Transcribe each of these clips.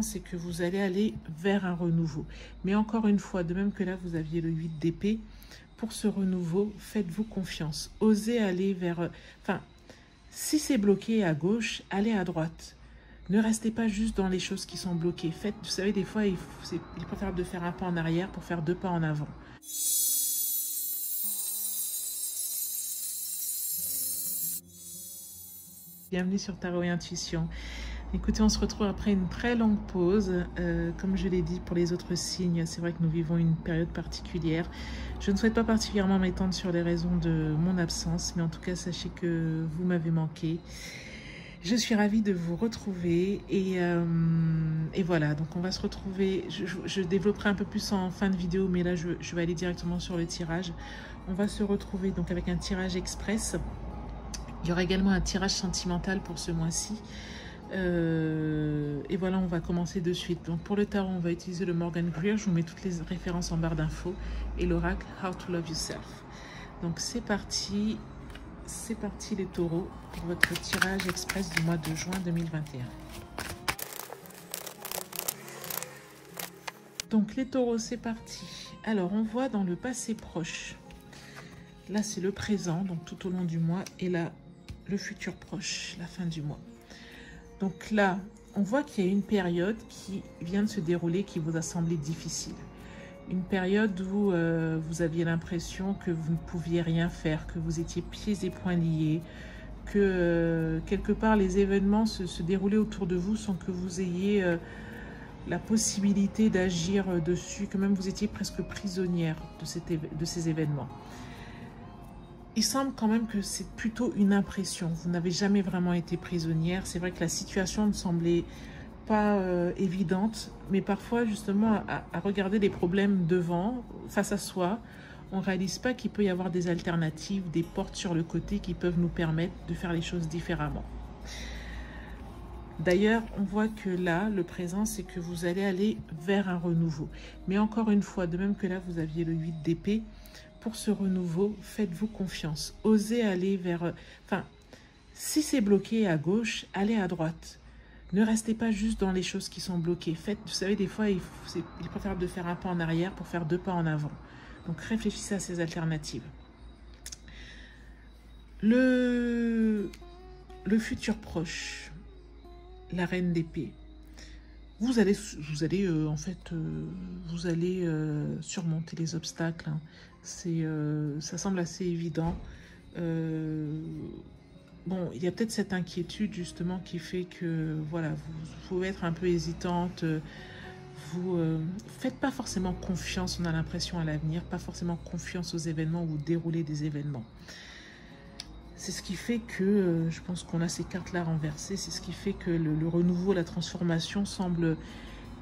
C'est que vous allez aller vers un renouveau. Mais encore une fois, de même que là, vous aviez le 8 d'épée, pour ce renouveau, faites-vous confiance. Osez aller vers... Enfin, si c'est bloqué à gauche, allez à droite. Ne restez pas juste dans les choses qui sont bloquées. Faites, vous savez, des fois, il est préférable de faire un pas en arrière pour faire 2 pas en avant. Bienvenue sur Tarot et Intuition. Écoutez, on se retrouve après une très longue pause. Comme je l'ai dit pour les autres signes, c'est vrai que nous vivons une période particulière. Je ne souhaite pas particulièrement m'étendre sur les raisons de mon absence, mais en tout cas, sachez que vous m'avez manqué. Je suis ravie de vous retrouver et voilà, donc on va se retrouver, je développerai un peu plus en fin de vidéo, mais là je vais aller directement sur le tirage. On va se retrouver donc avec un tirage express. Il y aura également un tirage sentimental pour ce mois-ci. Et voilà, on va commencer de suite. Donc pour le tarot, on va utiliser le Morgan Greer. Je vous mets toutes les références en barre d'infos. Et l'oracle How to Love Yourself. Donc c'est parti les taureaux pour votre tirage express du mois de juin 2021. Donc les taureaux, c'est parti. Alors on voit dans le passé proche. Là c'est le présent, donc tout au long du mois. Et là, le futur proche, la fin du mois. Donc là, on voit qu'il y a une période qui vient de se dérouler qui vous a semblé difficile. Une période où vous aviez l'impression que vous ne pouviez rien faire, que vous étiez pieds et poings liés, que quelque part les événements se déroulaient autour de vous sans que vous ayez la possibilité d'agir dessus, que même vous étiez presque prisonnière de ces événements. Il semble quand même que c'est plutôt une impression. Vous n'avez jamais vraiment été prisonnière. C'est vrai que la situation ne semblait pas évidente, mais parfois, justement, à regarder les problèmes devant, face à soi, on ne réalise pas qu'il peut y avoir des alternatives, des portes sur le côté qui peuvent nous permettre de faire les choses différemment. D'ailleurs, on voit que là, le présent, c'est que vous allez aller vers un renouveau. Mais encore une fois, de même que là, vous aviez le 8 d'épée, pour ce renouveau, faites-vous confiance. Osez aller vers... Enfin, si c'est bloqué à gauche, allez à droite. Ne restez pas juste dans les choses qui sont bloquées. Faites, vous savez, des fois, il est préférable de faire un pas en arrière pour faire 2 pas en avant. Donc, réfléchissez à ces alternatives. Le futur proche, la reine d'épée. Vous allez surmonter les obstacles. Hein. Ça semble assez évident. Bon, il y a peut-être cette inquiétude justement qui fait que voilà, vous pouvez être un peu hésitante. Vous faites pas forcément confiance, on a l'impression, à l'avenir, pas forcément confiance aux événements ou au déroulé des événements. C'est ce qui fait que, je pense qu'on a ces cartes-là renversées, c'est ce qui fait que le renouveau, la transformation semble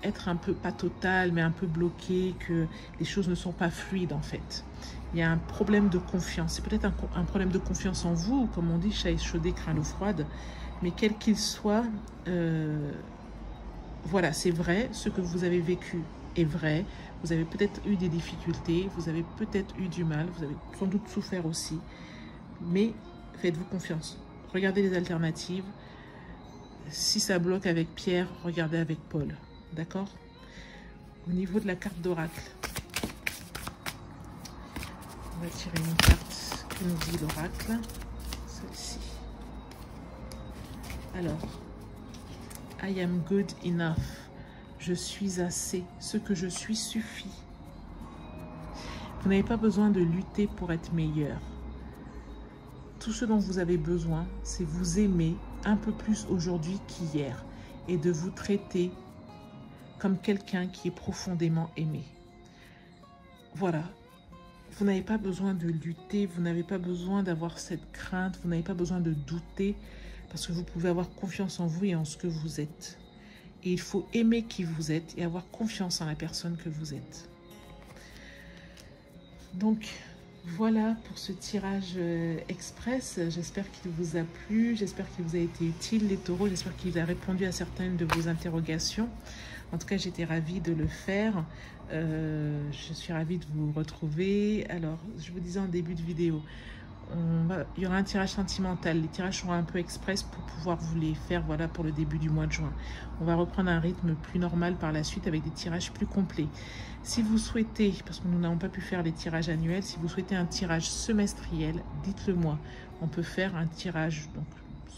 être un peu, pas total, mais un peu bloqué, que les choses ne sont pas fluides en fait. Il y a un problème de confiance. C'est peut-être un problème de confiance en vous, comme on dit, chat échaudé craint l'eau froide, mais quel qu'il soit, voilà, c'est vrai, ce que vous avez vécu est vrai. Vous avez peut-être eu des difficultés, vous avez peut-être eu du mal, vous avez sans doute souffert aussi, mais faites-vous confiance. Regardez les alternatives. Si ça bloque avec Pierre, regardez avec Paul. D'accord? Au niveau de la carte d'oracle, on va tirer une carte que nous dit l'oracle. Celle-ci. Alors, I am good enough. Je suis assez. Ce que je suis suffit. Vous n'avez pas besoin de lutter pour être meilleur. Tout ce dont vous avez besoin, c'est vous aimer un peu plus aujourd'hui qu'hier et de vous traiter comme quelqu'un qui est profondément aimé. Voilà. Vous n'avez pas besoin de lutter, vous n'avez pas besoin d'avoir cette crainte, vous n'avez pas besoin de douter parce que vous pouvez avoir confiance en vous et en ce que vous êtes. Et il faut aimer qui vous êtes et avoir confiance en la personne que vous êtes. Donc, voilà pour ce tirage express. J'espère qu'il vous a plu, j'espère qu'il vous a été utile les taureaux, j'espère qu'il a répondu à certaines de vos interrogations. En tout cas, j'étais ravie de le faire. Je suis ravie de vous retrouver. Alors, je vous disais en début de vidéo, il y aura un tirage sentimental. Les tirages seront un peu express pour pouvoir vous les faire, voilà, pour le début du mois de juin. On va reprendre un rythme plus normal par la suite avec des tirages plus complets. Si vous souhaitez, parce que nous n'avons pas pu faire les tirages annuels, si vous souhaitez un tirage semestriel, dites-le moi. On peut faire un tirage donc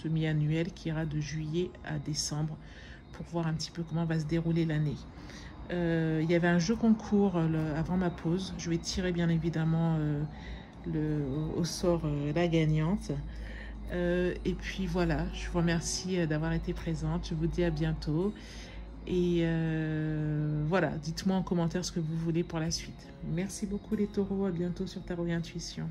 semi-annuel qui ira de juillet à décembre pour voir un petit peu comment va se dérouler l'année. Il y avait un jeu concours avant ma pause. Je vais tirer bien évidemment au sort la gagnante. Et puis voilà, je vous remercie d'avoir été présente. Je vous dis à bientôt. Et voilà, dites-moi en commentaire ce que vous voulez pour la suite. Merci beaucoup les taureaux, à bientôt sur Tarot et Intuition.